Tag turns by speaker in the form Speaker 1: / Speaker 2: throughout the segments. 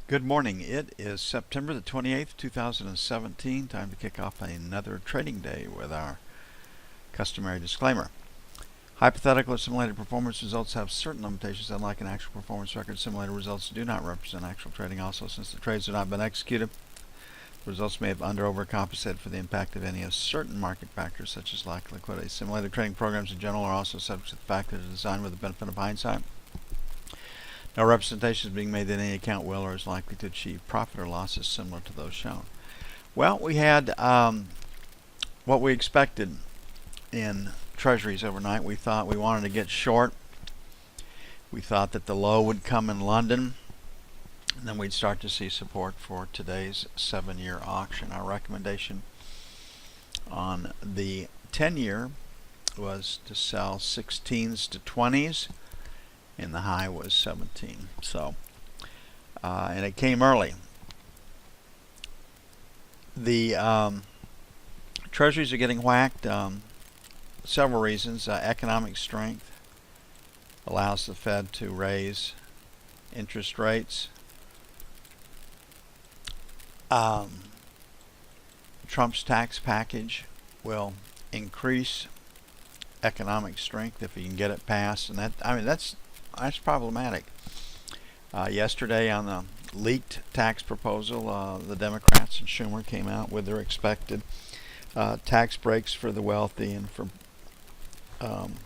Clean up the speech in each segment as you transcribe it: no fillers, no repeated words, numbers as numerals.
Speaker 1: Good morning. It is September the 28th, 2017. Time to kick off another trading day with our customary disclaimer. Hypothetical or simulated performance results have certain limitations. Unlike an actual performance record, simulated results do not represent actual trading. Also, since the trades have not been executed, the results may have under or overcompensated for the impact of any of certain market factors, such as lack of liquidity. Simulated trading programs in general are also subject to the fact that it is designed with the benefit of hindsight. No representation is being made that any account will or is likely to achieve profit or losses similar to those shown. Well, we had what we expected in treasuries overnight. We thought we wanted to get short. We thought that the low would come in London, and then we'd start to see support for today's 7-year auction. Our recommendation on the 10-year was to sell 16s to 20s. And the high was 17. So, and it came early. The treasuries are getting whacked. Several reasons. Economic strength allows the Fed to raise interest rates. Trump's tax package will increase economic strength if he can get it passed, and that's problematic. Yesterday on the leaked tax proposal, the Democrats and Schumer came out with their expected tax breaks for the wealthy and for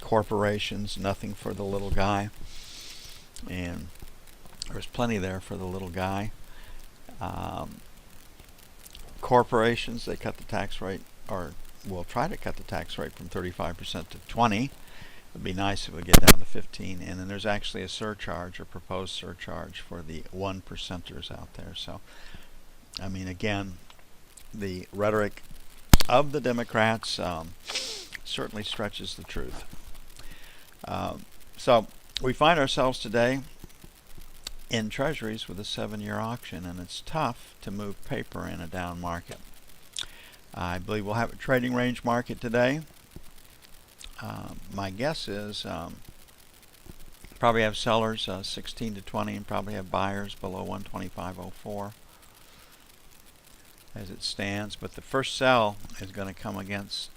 Speaker 1: corporations, nothing for the little guy. And there was plenty there for the little guy. Corporations, they cut the tax rate, or will try to cut the tax rate from 35% to 20%. It'd be nice if we get down to 15, and then there's actually a surcharge, or proposed surcharge, for the 1%ers out there. So, I mean, again, the rhetoric of the Democrats certainly stretches the truth. So we find ourselves today in treasuries with a 7-year auction, and it's tough to move paper in a down market. I believe we'll have a trading range market today. My guess is probably have sellers 16 to 20 and probably have buyers below 125.04 as it stands. But the first sell is going to come against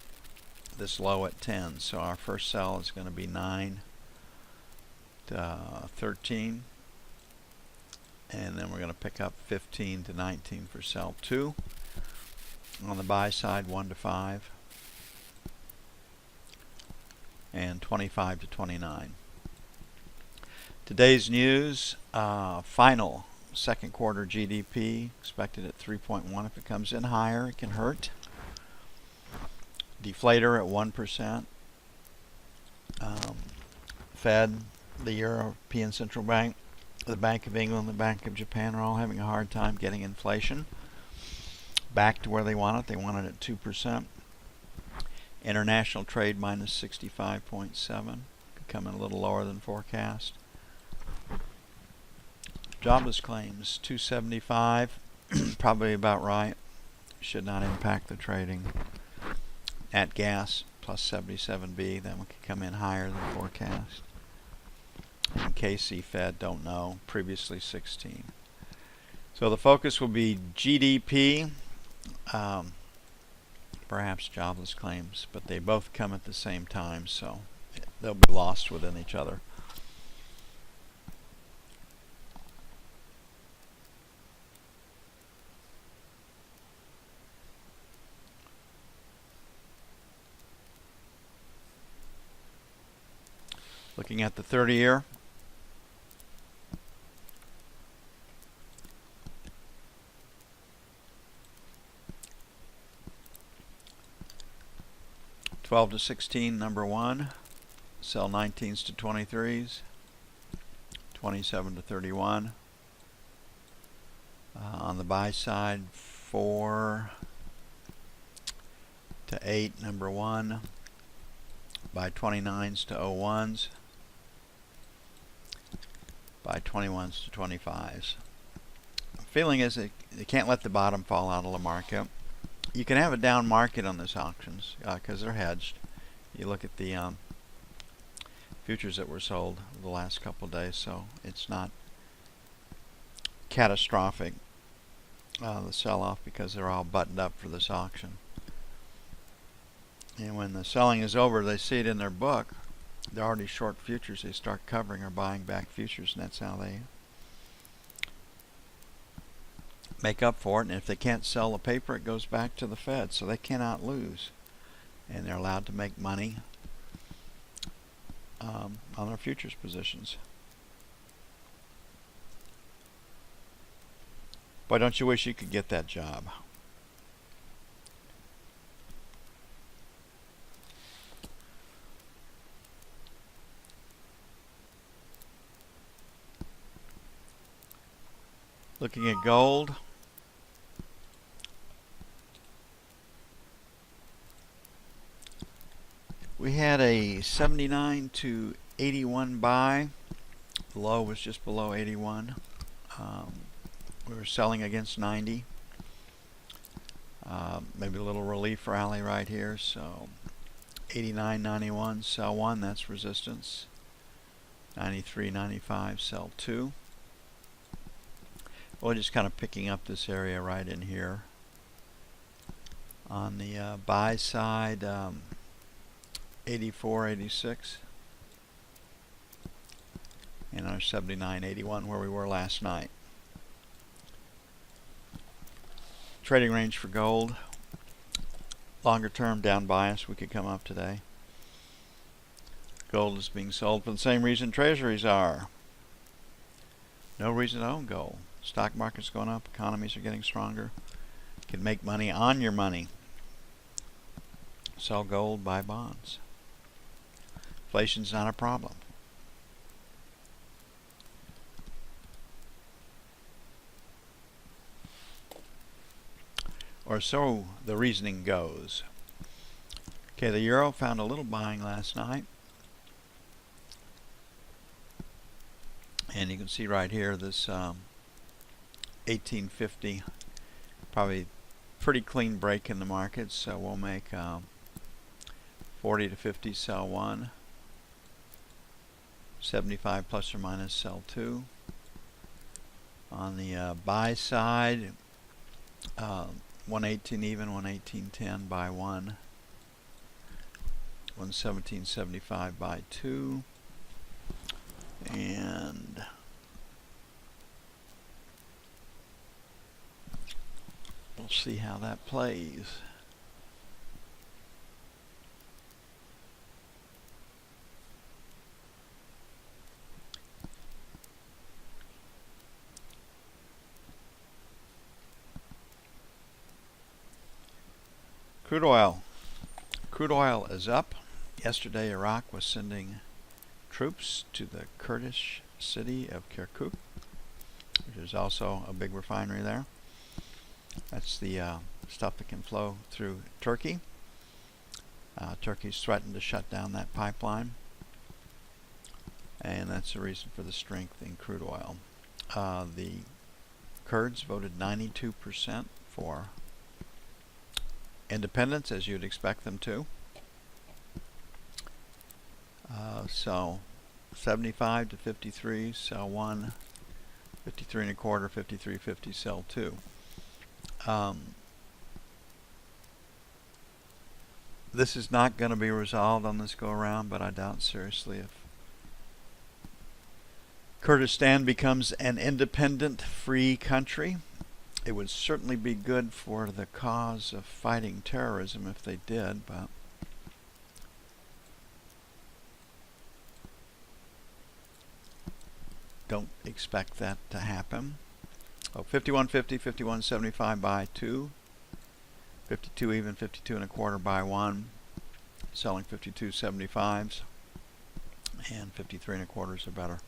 Speaker 1: this low at 10. So our first sell is going to be 9 to 13. And then we're going to pick up 15 to 19 for sell 2. On the buy side, 1 to 5. And 25 to 29. Today's news, final second quarter GDP expected at 3.1. If it comes in higher, it can hurt. Deflator at 1%. Fed, the European Central Bank, the Bank of England, the Bank of Japan are all having a hard time getting inflation back to where they want it. They want it at 2%. International trade minus 65.7, becoming a little lower than forecast. Jobless claims 275, probably about right. Should not impact the trading. Nat gas plus 77B, then we could come in higher than forecast. And KC Fed, don't know, previously 16. So the focus will be GDP. Perhaps jobless claims, but they both come at the same time, so they'll be lost within each other. Looking at the 30-year. $12 to 16, number 1. Sell 19s to 23s. 27 to 31. On the buy side, 4 to 8, number 1. Buy 29s to 01s. Buy 21s to 25s. The feeling is that you can't let the bottom fall out of the market. You can have a down market on these auctions because they're hedged. You look at the futures that were sold the last couple of days, so it's not catastrophic, the sell-off, because they're all buttoned up for this auction. And when the selling is over, they see it in their book. They're already short futures. They start covering or buying back futures, and that's how they make up for it. And if they can't sell the paper, it goes back to the Fed, so they cannot lose. And they're allowed to make money on their futures positions. Boy, don't you wish you could get that job? Looking at gold. We had a 79 to 81 buy. The low was just below 81. We were selling against 90. Maybe a little relief rally right here. So 89.91, sell 1, that's resistance. 93.95, sell 2. We're just kind of picking up this area right in here. On the buy side, 84.86, and our 79.81 where we were last night. Trading range for gold. Longer term down bias, we could come up today. Gold is being sold for the same reason treasuries are. No reason to own gold. Stock market's going up, economies are getting stronger. You can make money on your money. Sell gold, buy bonds. Inflation's not a problem. Or so the reasoning goes. Okay, the euro found a little buying last night. And you can see right here this 1850, probably pretty clean break in the market, so we'll make 40 to 50, sell 1. 75 plus or minus, sell 2. On the buy side, 118 even, 118.10, buy 1. 117.75, buy 2. And we'll see how that plays. Crude oil. Crude oil is up. Yesterday, Iraq was sending troops to the Kurdish city of Kirkuk, which is also a big refinery there. That's the stuff that can flow through Turkey. Turkey's threatened to shut down that pipeline, and that's the reason for the strength in crude oil. The Kurds voted 92% for independence, as you'd expect them to. So 75 to 53, sell 1. 53 1/4, 53.50, sell 2. This is not going to be resolved on this go around, but I doubt seriously if Kurdistan becomes an independent, free country. It would certainly be good for the cause of fighting terrorism if they did, but don't expect that to happen. 51.50, 51.75, buy 2. 52 even, 52 1/4, buy 1. Selling 52.75s, and 53 1/4s are better.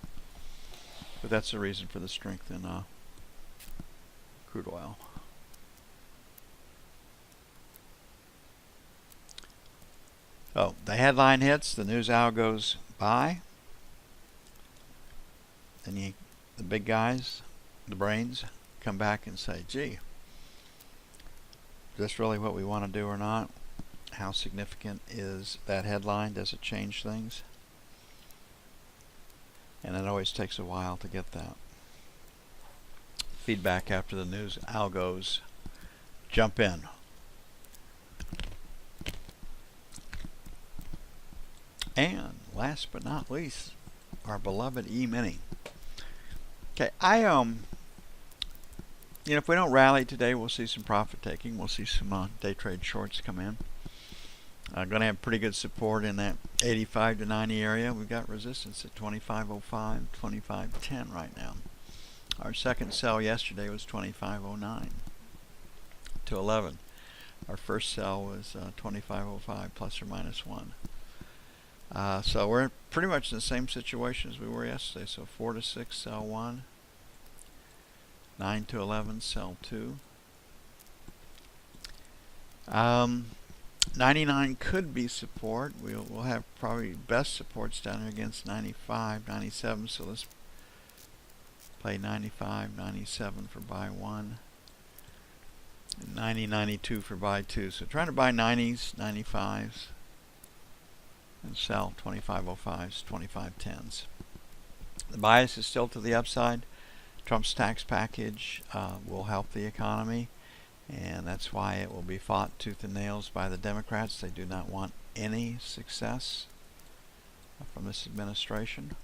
Speaker 1: But that's the reason for the strength in crude oil. So the headline hits, the news hour goes by. Then the big guys, the brains, come back and say, gee, is this really what we want to do or not? How significant is that headline? Does it change things? And it always takes a while to get that. feedback after the news. Algos jump in. And last but not least, our beloved Emini. Okay, if we don't rally today, we'll see some profit taking. We'll see some day trade shorts come in. Going to have pretty good support in that 85 to 90 area. We've got resistance at 25.05, 25.10 right now. Our second sell yesterday was 25.09 to 11. Our first sell was 25.05 plus or minus 1. So we're pretty much in the same situation as we were yesterday. So 4 to 6, sell 1. 9 to 11, sell 2. 99 could be support. We'll have probably best supports down here against 95, 97. So let's play 95, 97 for buy 1. And 90, 92 for buy 2. So trying to buy 90s, 95s. And sell 25.05s, 25.10s. The bias is still to the upside. Trump's tax package will help the economy, and that's why it will be fought tooth and nails by the Democrats. They do not want any success from this administration.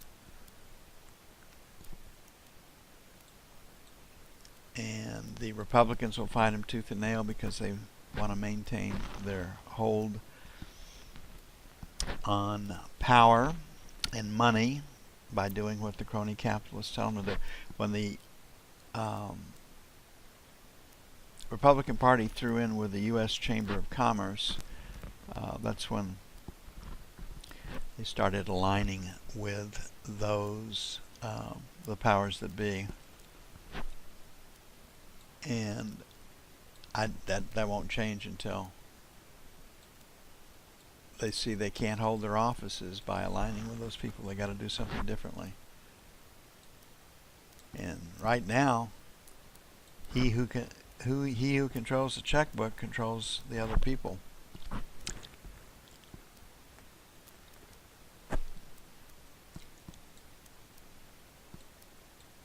Speaker 1: And the Republicans will fight him tooth and nail because they want to maintain their hold on power and money by doing what the crony capitalists tell them to do. When the Republican Party threw in with the U.S. Chamber of Commerce, that's when they started aligning with those, the powers that be. And that won't change until they see they can't hold their offices by aligning with those people. They got to do something differently. And right now, he who controls the checkbook controls the other people.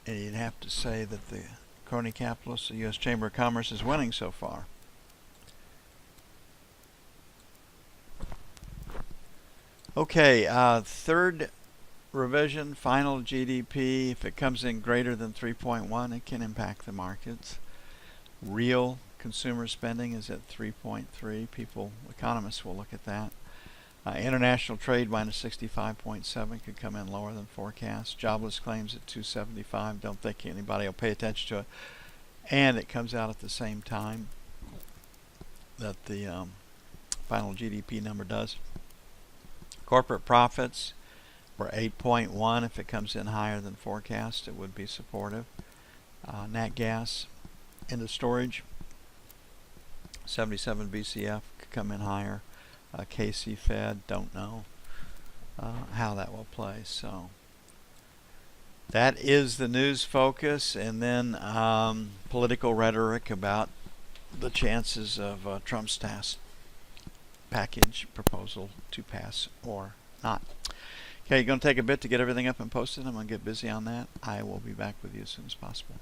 Speaker 1: And you'd have to say that the crony capitalists, the U.S. Chamber of Commerce, is winning so far. Okay, third revision, final GDP. If it comes in greater than 3.1, it can impact the markets. Real consumer spending is at 3.3. Economists will look at that. International trade minus 65.7 could come in lower than forecast. Jobless claims at 275. Don't think anybody will pay attention to it. And it comes out at the same time that the final GDP number does. Corporate profits were 8.1. If it comes in higher than forecast, it would be supportive. Nat gas into storage, 77 BCF could come in higher. KC Fed, don't know how that will play. So that is the news focus, and then political rhetoric about the chances of Trump's tax package proposal to pass or not. Okay, going to take a bit to get everything up and posted. I'm going to get busy on that. I will be back with you as soon as possible.